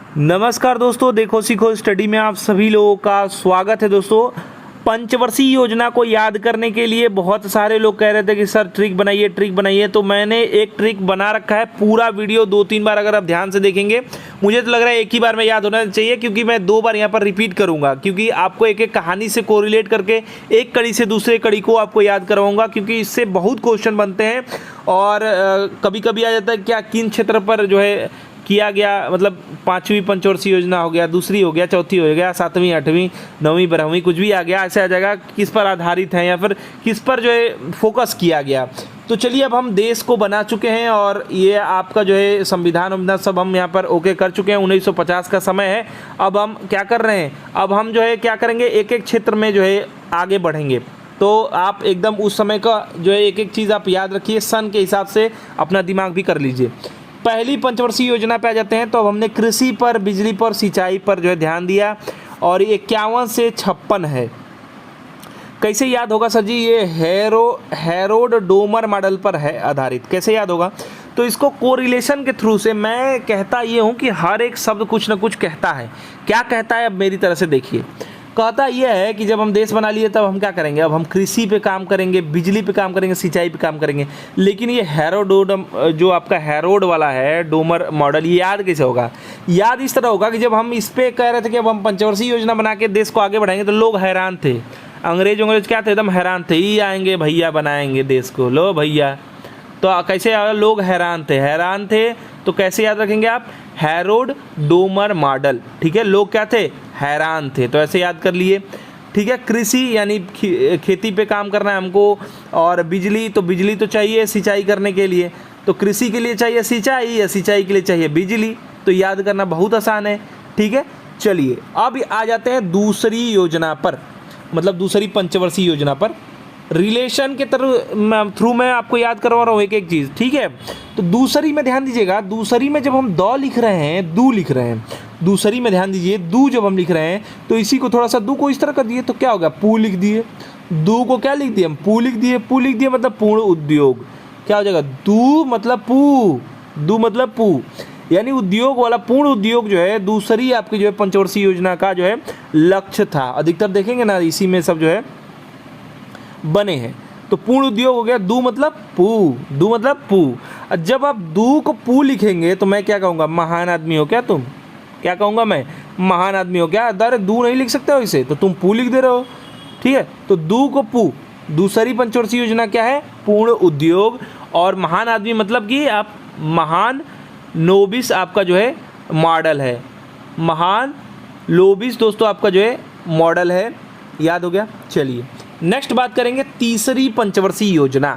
नमस्कार दोस्तों, देखो सीखो स्टडी में आप सभी लोगों का स्वागत है। दोस्तों, पंचवर्षीय योजना को याद करने के लिए बहुत सारे लोग कह रहे थे कि सर ट्रिक बनाइए, तो मैंने एक ट्रिक बना रखा है। पूरा वीडियो 2-3 बार अगर आप ध्यान से देखेंगे, मुझे तो लग रहा है एक ही बार में याद होना चाहिए, क्योंकि मैं 2 बार यहाँ पर रिपीट करूँगा, क्योंकि आपको एक एक कहानी से कोरिलेट करके एक कड़ी से दूसरे कड़ी को आपको याद करवाऊँगा, क्योंकि इससे बहुत क्वेश्चन बनते हैं। और कभी कभी आ जाता है क्या किन क्षेत्र पर जो है किया गया, मतलब 5वीं पंचवर्षीय योजना हो गया, दूसरी हो गया, चौथी हो गया, 7वीं 8वीं 9वीं 12वीं कुछ भी आ गया, ऐसे आ जाएगा किस पर आधारित है या फिर किस पर जो है फोकस किया गया। तो चलिए, अब हम देश को बना चुके हैं और ये आपका जो है संविधान सब हम यहाँ पर ओके कर चुके हैं। 1950 का समय है। अब हम क्या कर रहे हैं, अब हम जो है क्या करेंगे, एक एक क्षेत्र में जो है आगे बढ़ेंगे। तो आप एकदम उस समय का जो है एक एक चीज़ आप याद रखिए, सन के हिसाब से अपना दिमाग भी कर लीजिए। पहली पंचवर्षीय योजना पे आ जाते हैं। तो अब हमने कृषि पर, बिजली पर, सिंचाई पर जो है ध्यान दिया, और 51 से 56 है। कैसे याद होगा सर जी? ये हैरोल्ड डोमर मॉडल पर है आधारित। कैसे याद होगा? तो इसको कोरिलेशन के थ्रू से मैं कहता ये हूँ कि हर एक शब्द कुछ ना कुछ कहता है। क्या कहता है, अब मेरी तरह से देखिए। कहता यह है कि जब हम देश बना लिए तब हम क्या करेंगे, अब हम कृषि पे काम करेंगे, बिजली पे काम करेंगे, सिंचाई पे काम करेंगे। लेकिन ये हैरोल्ड जो आपका हैरोल्ड वाला है डोमर मॉडल, ये याद कैसे होगा? याद इस तरह होगा कि जब हम इस पे कह रहे थे कि अब हम पंचवर्षीय योजना बना के देश को आगे बढ़ाएंगे, तो लोग हैरान थे। अंग्रेज क्या थे, एकदम हैरान थे। ये आएंगे भैया, बनाएंगे देश को, लो भैया। तो कैसे लोग हैरान थे। तो कैसे याद रखेंगे आप? Harold Domar model. ठीक है, लोग क्या थे? हैरान थे। तो ऐसे याद कर लिए। ठीक है, कृषि यानी खेती पे काम करना है हमको, और बिजली तो चाहिए सिंचाई करने के लिए। तो कृषि के लिए चाहिए सिंचाई, या सिंचाई के लिए चाहिए बिजली। तो याद करना बहुत आसान है। ठीक है, चलिए अब आ जाते हैं दूसरी योजना पर, मतलब दूसरी पंचवर्षीय योजना पर। रिलेशन के थ्रू मैं आपको याद करवा रहा हूँ एक एक चीज़। ठीक है, तो दूसरी में ध्यान दीजिएगा। दूसरी में जब हम दू लिख रहे हैं, दूसरी में ध्यान दीजिए, दू जब हम लिख रहे हैं तो इसी को थोड़ा सा, दू को इस तरह कर दिए तो क्या होगा, पू लिख दिए। दू को क्या लिख दिए हम? पू लिख दिए मतलब पूर्ण उद्योग। क्या हो जाएगा? दू मतलब पू, यानी उद्योग वाला पूर्ण उद्योग जो है दूसरी आपकी जो है पंचवर्षीय योजना का जो है लक्ष्य था। अधिकतर देखेंगे ना, इसी में सब जो है बने हैं। तो पूर्ण उद्योग हो गया। दू मतलब पू। जब आप दू को पू लिखेंगे तो मैं क्या कहूँगा? महान आदमी हो क्या तुम? क्या कहूँगा मैं? महान आदमी हो क्या? अरे दू नहीं लिख सकते हो इसे, तो तुम पू लिख दे रहे हो। ठीक है, तो दू को पू। दूसरी पंचवर्षीय योजना क्या है? पूर्ण उद्योग। और महान आदमी मतलब कि आप महान नोबिस आपका जो है मॉडल है। महान लोबिस दोस्तों आपका जो है मॉडल है। याद हो गया? चलिए नेक्स्ट बात करेंगे तीसरी पंचवर्षीय योजना।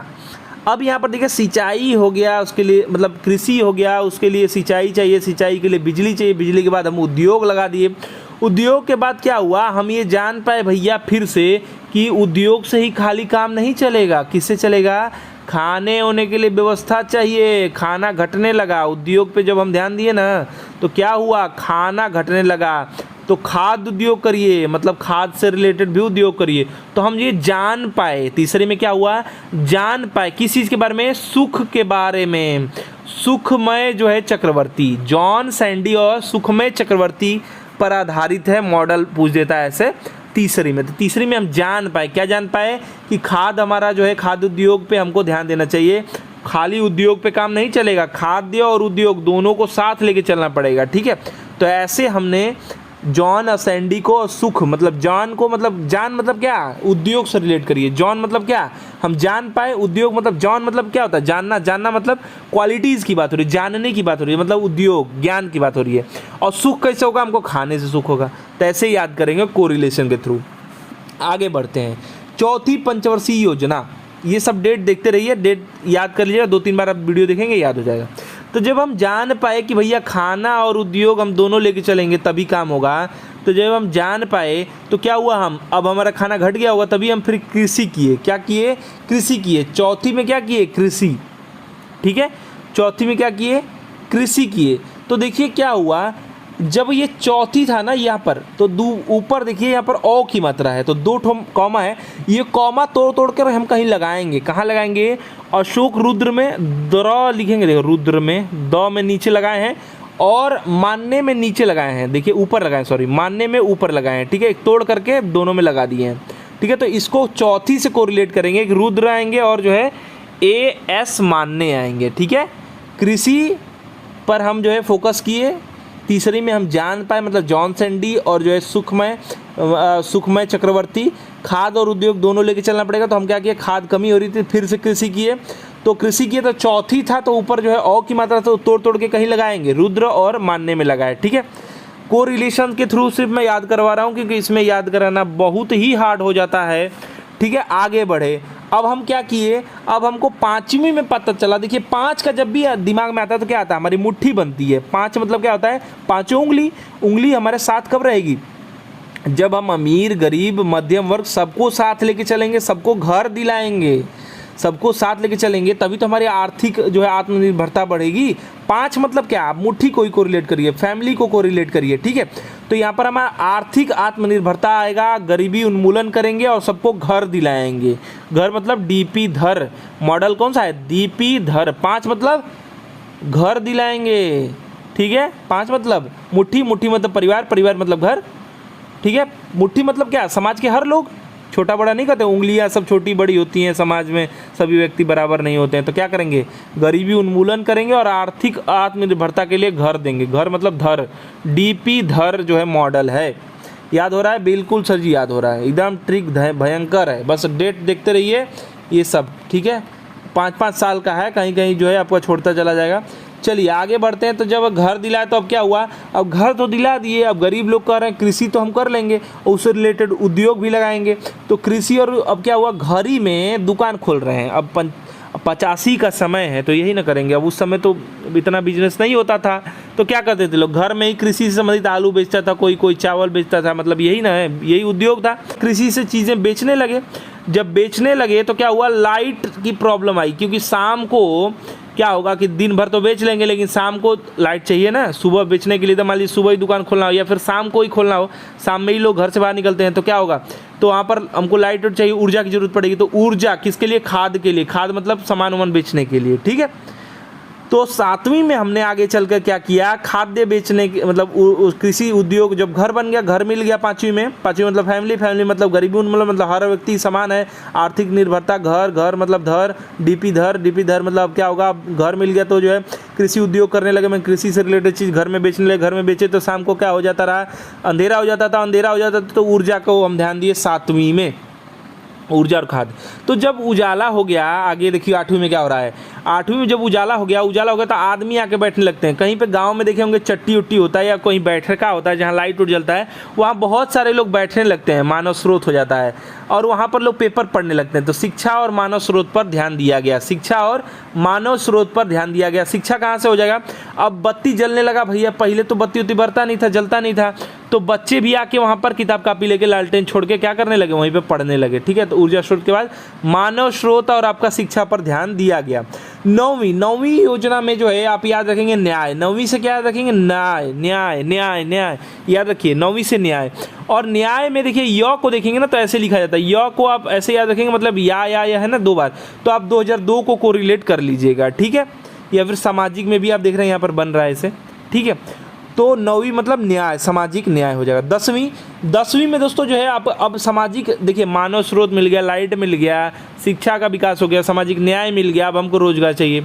अब यहाँ पर देखिए, सिंचाई हो गया, उसके लिए मतलब कृषि हो गया, उसके लिए सिंचाई चाहिए, सिंचाई के लिए बिजली चाहिए, बिजली के बाद हम उद्योग लगा दिए। उद्योग के बाद क्या हुआ, हम ये जान पाए भैया फिर से कि उद्योग से ही खाली काम नहीं चलेगा। किससे चलेगा? खाने होने के लिए व्यवस्था चाहिए। खाना घटने लगा। उद्योग पे जब हम ध्यान दिए ना, तो क्या हुआ? खाना घटने लगा। तो खाद्य उद्योग करिए, मतलब खाद्य से रिलेटेड भी उद्योग करिए। तो हम ये जान पाए, तीसरे में क्या हुआ? जान पाए किस चीज़ के बारे में? सुख के बारे में। सुखमय जो है चक्रवर्ती, जॉन सैंडी और सुखमय चक्रवर्ती पर आधारित है मॉडल, पूछ देता है ऐसे तीसरी में। तो तीसरी में हम जान पाए, क्या जान पाए? कि खाद्य हमारा जो है खाद्य उद्योग पे हमको ध्यान देना चाहिए। खाली उद्योग पे काम नहीं चलेगा, खाद्य और उद्योग दोनों को साथ लेके चलना पड़ेगा। ठीक है, तो ऐसे हमने जॉन और सैंडी को, सुख मतलब जॉन को, मतलब जान मतलब क्या? उद्योग से रिलेट करिए। जॉन मतलब क्या? हम जान पाए। उद्योग मतलब जॉन मतलब क्या होता है? जानना मतलब क्वालिटीज़ की बात हो रही है, जानने की बात हो रही है, मतलब उद्योग ज्ञान की बात हो रही है। और सुख कैसे होगा? हमको खाने से सुख होगा। तो ऐसे याद करेंगे कोरिलेशन के थ्रू। आगे बढ़ते हैं, चौथी पंचवर्षीय योजना। ये सब डेट देखते रहिए, डेट याद कर लीजिएगा, 2-3 बार आप वीडियो देखेंगे याद हो जाएगा। तो जब हम जान पाए कि भैया खाना और उद्योग हम दोनों लेके चलेंगे तभी काम होगा, तो जब हम जान पाए तो क्या हुआ, हम अब हमारा खाना घट गया होगा, तभी हम फिर कृषि किए। क्या किए? कृषि किए। चौथी में क्या किए? कृषि। ठीक है, चौथी में क्या किए? कृषि किए। तो देखिए क्या हुआ, जब ये चौथी था ना यहाँ पर, तो ऊपर देखिए यहाँ पर ओ की मात्रा है, तो 2 कॉमा है। ये कॉमा तोड़ कर हम कहीं लगाएंगे। कहाँ लगाएंगे? अशोक रुद्र में द्र लिखेंगे। देखो रुद्र में द में नीचे लगाए हैं, और मानने में नीचे लगाए हैं, देखिए ऊपर लगाए, सॉरी मानने में ऊपर लगाए हैं, ठीक है, तोड़ करके दोनों में लगा दिए हैं, ठीक है। तो इसको चौथी से कोरिलेट करेंगे, एक रुद्र आएंगे और जो है ए एस मानने आएंगे, ठीक है। कृषि पर हम जो है फोकस किए, तीसरी में हम जान पाए मतलब जॉन सैंडी और जो है सुखमय चक्रवर्ती। खाद और उद्योग दोनों लेके चलना पड़ेगा, तो हम क्या किए, खाद कमी हो रही थी, फिर से कृषि किए, तो कृषि किए तो चौथी था, तो ऊपर जो है औ की मात्रा से तोड़ तोड़ के कहीं लगाएंगे, रुद्र और मानने में लगाए, ठीक है। को रिलेशन के थ्रू सिर्फ मैं याद करवा रहा हूँ क्योंकि इसमें याद कराना बहुत ही हार्ड हो जाता है, ठीक है। आगे बढ़े, अब हम क्या किए, अब हमको पाँचवीं में पता चला, देखिए 5 का जब भी दिमाग में आता है तो क्या आता है, हमारी मुट्ठी बनती है। 5 मतलब क्या होता है, पाँचों उंगली हमारे साथ कब रहेगी, जब हम अमीर गरीब मध्यम वर्ग सबको साथ लेके चलेंगे, सबको घर दिलाएंगे, सबको साथ लेके चलेंगे, तभी तो हमारी आर्थिक जो है आत्मनिर्भरता बढ़ेगी। 5 मतलब क्या, आप मुट्ठी को ही कोरिलेट करिए, फैमिली को कोरिलेट करिए, ठीक है। तो यहाँ पर हमारा आर्थिक आत्मनिर्भरता आएगा, गरीबी उन्मूलन करेंगे और सबको घर दिलाएंगे। घर मतलब डीपी धर, मॉडल कौन सा है, डीपी धर। 5 मतलब घर दिलाएंगे, ठीक है। 5 मतलब मुट्ठी, मुट्ठी मतलब परिवार, परिवार मतलब घर, ठीक है। मुट्ठी मतलब क्या, समाज के हर लोग, छोटा बड़ा नहीं कहते, उंगलियां सब छोटी बड़ी होती हैं, समाज में सभी व्यक्ति बराबर नहीं होते हैं। तो क्या करेंगे, गरीबी उन्मूलन करेंगे और आर्थिक आत्मनिर्भरता के लिए घर देंगे। घर मतलब धर, डीपी धर जो है मॉडल है। याद हो रहा है, बिल्कुल सर जी याद हो रहा है, एकदम ट्रिक भयंकर है, बस डेट देखते रहिए ये सब, ठीक है। 5-5 साल का है, कहीं कहीं जो है आपको छोड़ता चला जाएगा। चलिए आगे बढ़ते हैं। तो जब घर दिलाया तो अब क्या हुआ, अब घर तो दिला दिए, अब गरीब लोग कर रहे हैं, कृषि तो हम कर लेंगे और उससे रिलेटेड उद्योग भी लगाएंगे। तो कृषि और अब क्या हुआ, घर ही में दुकान खोल रहे हैं। अब 85 का समय है तो यही ना करेंगे। अब उस समय तो इतना बिजनेस नहीं होता था, तो क्या करते थे लोग, घर में ही कृषि से संबंधित आलू बेचता था, कोई चावल बेचता था, मतलब यही ना है, यही उद्योग था। कृषि से चीज़ें बेचने लगे, जब बेचने लगे तो क्या हुआ, लाइट की प्रॉब्लम आई, क्योंकि शाम को क्या होगा कि दिन भर तो बेच लेंगे लेकिन शाम को लाइट चाहिए ना, सुबह बेचने के लिए। तो मान लीजिए सुबह ही दुकान खोलना हो या फिर शाम को ही खोलना हो, शाम में ही लोग घर से बाहर निकलते हैं, तो क्या होगा, तो वहाँ पर हमको लाइट चाहिए, ऊर्जा की जरूरत पड़ेगी। तो ऊर्जा किसके लिए, खाद के लिए, खाद मतलब सामान वामान बेचने के लिए, ठीक है। तो 7वीं में हमने आगे चलकर क्या किया, खाद्य बेचने के मतलब कृषि उद्योग, जब घर बन गया, घर मिल गया 5वीं में। 5वीं मतलब फैमिली मतलब गरीबी उन्मूलन मतलब हर व्यक्ति समान है, आर्थिक निर्भरता, घर मतलब धर, डीपी धर मतलब क्या होगा, घर मिल गया तो जो है कृषि उद्योग करने लगे। मैं कृषि से रिलेटेड चीज़ घर में बेचने लगे, घर में बेचे तो शाम को क्या हो जाता रहा, अंधेरा हो जाता था, तो ऊर्जा को हम ध्यान दिए 7वीं में, ऊर्जा और खाद। तो जब उजाला हो गया, आगे देखिए 8वीं में क्या हो रहा है, 8वीं में जब उजाला हो गया तो आदमी आके बैठने लगते हैं। कहीं पे गांव में देखे होंगे चट्टी उट्टी होता है या कोई बैठका होता है जहां लाइट उठ जलता है, वहां बहुत सारे लोग बैठने लगते हैं, मानव स्रोत हो जाता है और वहां पर लोग पेपर पढ़ने लगते हैं। तो शिक्षा और मानव स्रोत पर ध्यान दिया गया, शिक्षा और मानव स्रोत पर ध्यान दिया गया। शिक्षा कहाँ से हो जाएगा, अब बत्ती जलने लगा भैया, पहले तो बत्ती उत्ती बरता नहीं था, जलता नहीं था, तो बच्चे भी आके वहाँ पर किताब कापी लेके लालटेन छोड़ के क्या करने लगे, वहीं पे पढ़ने लगे, ठीक है। तो ऊर्जा स्रोत के बाद मानव स्रोत और आपका शिक्षा पर ध्यान दिया गया। 9वीं योजना में जो है आप याद रखेंगे न्याय। 9वीं से क्या याद रखेंगे, न्याय याद रखिए, 9वीं से न्याय। और न्याय में देखिए य को देखेंगे ना तो ऐसे लिखा जाता है, य को आप ऐसे याद रखेंगे, मतलब या है ना 2 बार, तो आप 2002 को कोरिलेट कर लीजिएगा, ठीक है। या फिर सामाजिक में भी आप देख रहे हैं यहाँ पर बन रहा है इसे, ठीक है। तो 9वीं मतलब न्याय, सामाजिक न्याय हो जाएगा। 10वीं में दोस्तों जो है आप अब सामाजिक, देखिए मानव स्रोत मिल गया, लाइट मिल गया, शिक्षा का विकास हो गया, सामाजिक न्याय मिल गया, अब हमको रोजगार चाहिए।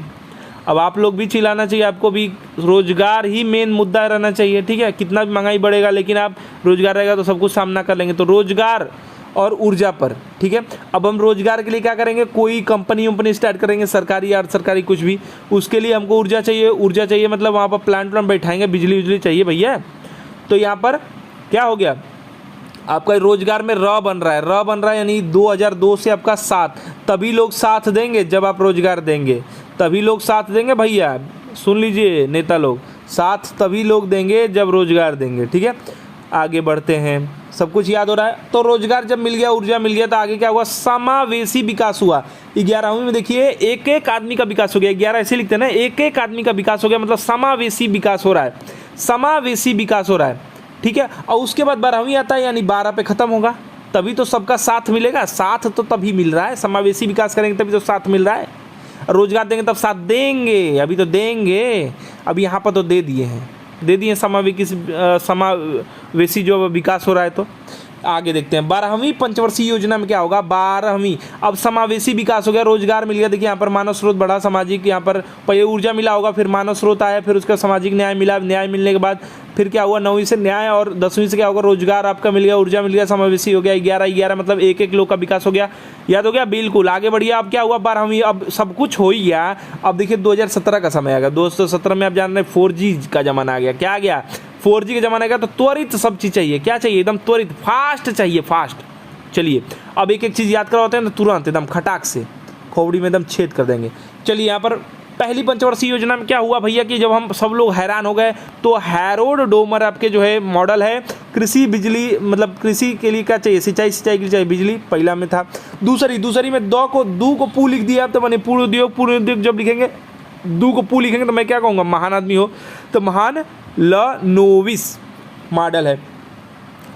अब आप लोग भी चिल्लाना चाहिए, आपको भी रोजगार ही मेन मुद्दा रहना चाहिए, ठीक है। कितना भी महंगाई बढ़ेगा लेकिन आप रोजगार रहेगा तो सब कुछ सामना कर लेंगे। तो रोजगार और ऊर्जा पर, ठीक है। अब हम रोजगार के लिए क्या करेंगे, कोई कंपनी स्टार्ट करेंगे, सरकारी या सरकारी कुछ भी, उसके लिए हमको ऊर्जा चाहिए मतलब वहाँ पर प्लांट बैठाएंगे, बिजली चाहिए भैया। तो यहाँ पर क्या हो गया, आपका रोजगार में र बन रहा है यानी 2002 से आपका 7, तभी लोग साथ देंगे जब आप रोजगार देंगे, तभी लोग साथ देंगे भैया, सुन लीजिए नेता लोग, साथ तभी लोग देंगे जब रोजगार देंगे, ठीक है। आगे बढ़ते हैं, सब कुछ याद हो रहा है। तो रोजगार जब मिल गया, ऊर्जा मिल गया, तो आगे क्या हुआ, समावेशी विकास हुआ। 11वीं में देखिए एक आदमी का विकास हो गया, 11 ऐसे लिखते हैं ना, एक आदमी का विकास हो गया, मतलब समावेशी विकास हो रहा है, समावेशी विकास हो रहा है, ठीक है। और उसके बाद 12वीं आता है, यानी 12 पे खत्म होगा, तभी तो सबका साथ मिलेगा। साथ तो तभी मिल रहा है, समावेशी विकास करेंगे तभी तो साथ मिल रहा है। रोजगार देंगे तब साथ देंगे, अभी तो देंगे, अब यहाँ पर तो दे दिए हैं, दे दिए समावेशी जो विकास हो रहा है। तो आगे देखते हैं 12वीं पंचवर्षीय योजना में क्या होगा। 12वीं अब समावेशी विकास हो गया, रोजगार मिल गया। देखिए यहाँ पर मानव स्रोत बढ़ा, सामाजिक यहाँ पर पहले ऊर्जा मिला होगा, फिर मानव स्रोत आया, फिर उसका सामाजिक न्याय मिला, न्याय मिलने के बाद फिर क्या हुआ 9वीं से न्याय और 10वीं से क्या होगा रोजगार आपका मिल गया, ऊर्जा मिल गया, समावेशी हो गया। 11 मतलब एक लोग का विकास हो गया। याद हो गया बिल्कुल। आगे बढ़िए, अब क्या हुआ 12वीं, अब सब कुछ हो ही गया। अब देखिए 2017 का समय आ गया। 2017 में आप जान रहे 4G का जमाना आ गया। क्या आ गया 4G का जमाना का। तो त्वरित सब चीज़ चाहिए। क्या चाहिए एकदम त्वरित, फास्ट चाहिए, फास्ट। चलिए अब एक चीज़ याद करवाते हैं ना तुरंत एकदम खटाक से खोपड़ी में एकदम छेद कर देंगे। चलिए यहाँ पर पहली पंचवर्षीय योजना में क्या हुआ भैया कि जब हम सब लोग हैरान हो गए तो हैरोल्ड डोमर आपके जो है मॉडल है कृषि बिजली, मतलब कृषि के लिए क्या चाहिए, सिंचाई के लिए चाहिए बिजली, पहला में था। दूसरी में दो को पू लिख दिया। अब तो मैंने पूर्ण उद्योग जब लिखेंगे दू को पू लिखेंगे तो मैं क्या कहूँगा, महान आदमी हो तो महान लनोविस मॉडल है।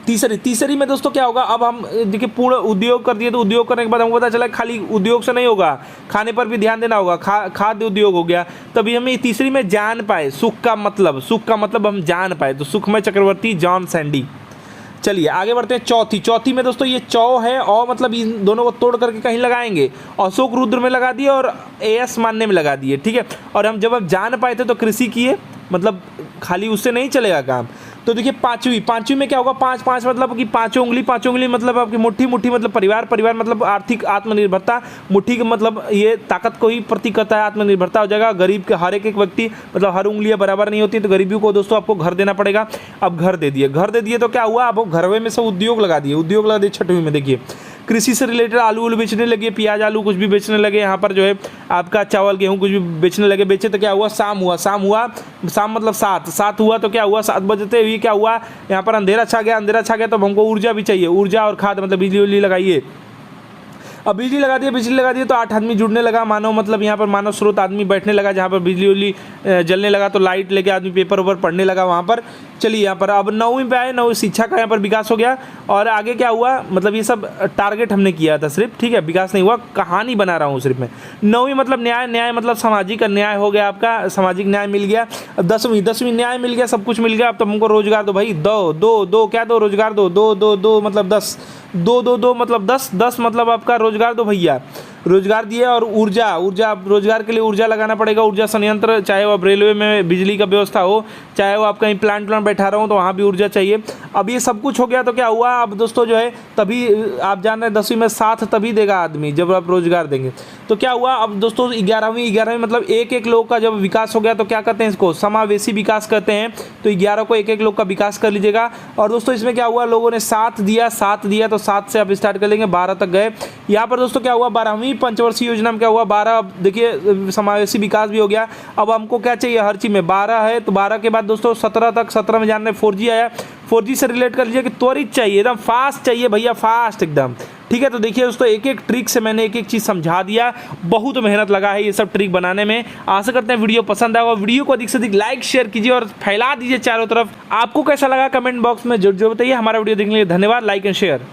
तीसरी में दोस्तों क्या होगा, अब हम देखिए पूर्ण उद्योग कर दिए। तो उद्योग करने के बाद हमको पता चला खाली उद्योग से नहीं होगा, खाने पर भी ध्यान देना होगा। खाद्य उद्योग हो गया। तभी हमें तीसरी में जान पाए, सुख का मतलब हम जान पाए। तो सुखमय चक्रवर्ती, जॉन सैंडी। चलिए आगे बढ़ते हैं चौथी में दोस्तों ये चौ है और मतलब इन दोनों को तोड़ करके कहीं लगाएंगे। अशोक रुद्र में लगा दिए और एएस मानने में लगा दिए, ठीक है। और हम जब जान पाए थे तो कृषि किए, मतलब खाली उससे नहीं चलेगा काम। तो देखिए पांचवी में क्या होगा, पांच मतलब कि पांचों उंगली मतलब आपकी मुट्ठी मतलब परिवार मतलब आर्थिक आत्मनिर्भरता। मुट्ठी का मतलब ये ताकत को ही प्रतीक करता है, आत्मनिर्भरता हो जाएगा। गरीब के हर एक व्यक्ति मतलब हर उंगलियां बराबर नहीं होती, तो गरीबी को दोस्तों आपको घर देना पड़ेगा। अब घर दे दिए तो क्या हुआ, अब घरवे में सब उद्योग लगा दिए। छठवीं में देखिए कृषि से रिलेटेड आलू बेचने लगे, प्याज आलू कुछ भी बेचने लगे। यहाँ पर जो है आपका चावल गेहूँ कुछ भी बेचने लगे। बेचे तो क्या हुआ, शाम मतलब 7 हुआ। तो क्या हुआ 7 बजते हुए क्या हुआ, यहाँ पर अंधेरा छा गया। तो हमको ऊर्जा भी चाहिए, ऊर्जा और खाद मतलब बिजली लगाइए। अब बिजली लगा दिए तो 8 आदमी जुड़ने लगा। मानव मतलब यहाँ पर मानव स्रोत आदमी बैठने लगा, जहाँ पर बिजली जलने लगा तो लाइट लेके आदमी पेपर पढ़ने लगा वहाँ पर। चलिए यहाँ पर अब 9वीं पे आए, 9वीं शिक्षा का यहाँ पर विकास हो गया। और आगे क्या हुआ, मतलब ये सब टारगेट हमने किया था सिर्फ, ठीक है, विकास नहीं हुआ, कहानी बना रहा हूँ सिर्फ मैं। 9वीं मतलब न्याय मतलब सामाजिक न्याय हो गया, आपका सामाजिक न्याय मिल गया। अब 10वीं न्याय मिल गया, सब कुछ मिल गया। अब तो हमको रोजगार दो भाई, दो क्या दो, रोजगार दो, दो मतलब 10, दो मतलब 10 मतलब आपका रोजगार दो भैया। रोजगार दिए। और ऊर्जा रोजगार के लिए ऊर्जा लगाना पड़ेगा, ऊर्जा संयंत्र, चाहे वो अब रेलवे में बिजली का व्यवस्था हो, चाहे वो आप कहीं प्लांट बैठा रहा हूँ तो वहाँ भी ऊर्जा चाहिए। अब ये सब कुछ हो गया तो क्या हुआ, अब दोस्तों जो है तभी आप जान रहे हैं 10वीं में साथ तभी देगा आदमी जब आप रोजगार देंगे। तो क्या हुआ, अब दोस्तों 11वीं मतलब एक लोग का जब विकास हो गया तो क्या कहते हैं इसको, समावेशी विकास कहते हैं। तो 11 को एक लोग का विकास कर लीजिएगा। और दोस्तों इसमें क्या हुआ, लोगों ने साथ दिया तो 7 से आप स्टार्ट कर लेंगे, 12 तक गए। यहाँ पर दोस्तों क्या हुआ, 12वीं पंचवर्षीय योजना में क्या हुआ, 12 देखिए समावेशी विकास भी हो गया। अब हमको क्या चाहिए, हर चीज़ में 12 है तो 12 के बाद दोस्तों 17 तक, 17 में जान रहे 4G आया। 4G से रिलेट कर लीजिए कि त्वरित चाहिए, एकदम फास्ट चाहिए भैया, फास्ट एकदम, ठीक है। तो देखिए दोस्तों एक ट्रिक से मैंने एक चीज़ समझा दिया। बहुत मेहनत लगा है ये सब ट्रिक बनाने में। आशा करते हैं वीडियो पसंद आएगा। वीडियो को अधिक से अधिक लाइक शेयर कीजिए और फैला दीजिए चारों तरफ। आपको कैसा लगा कमेंट बॉक्स में जरूर बताइए। हमारा वीडियो देखने के लिए धन्यवाद। Like and share.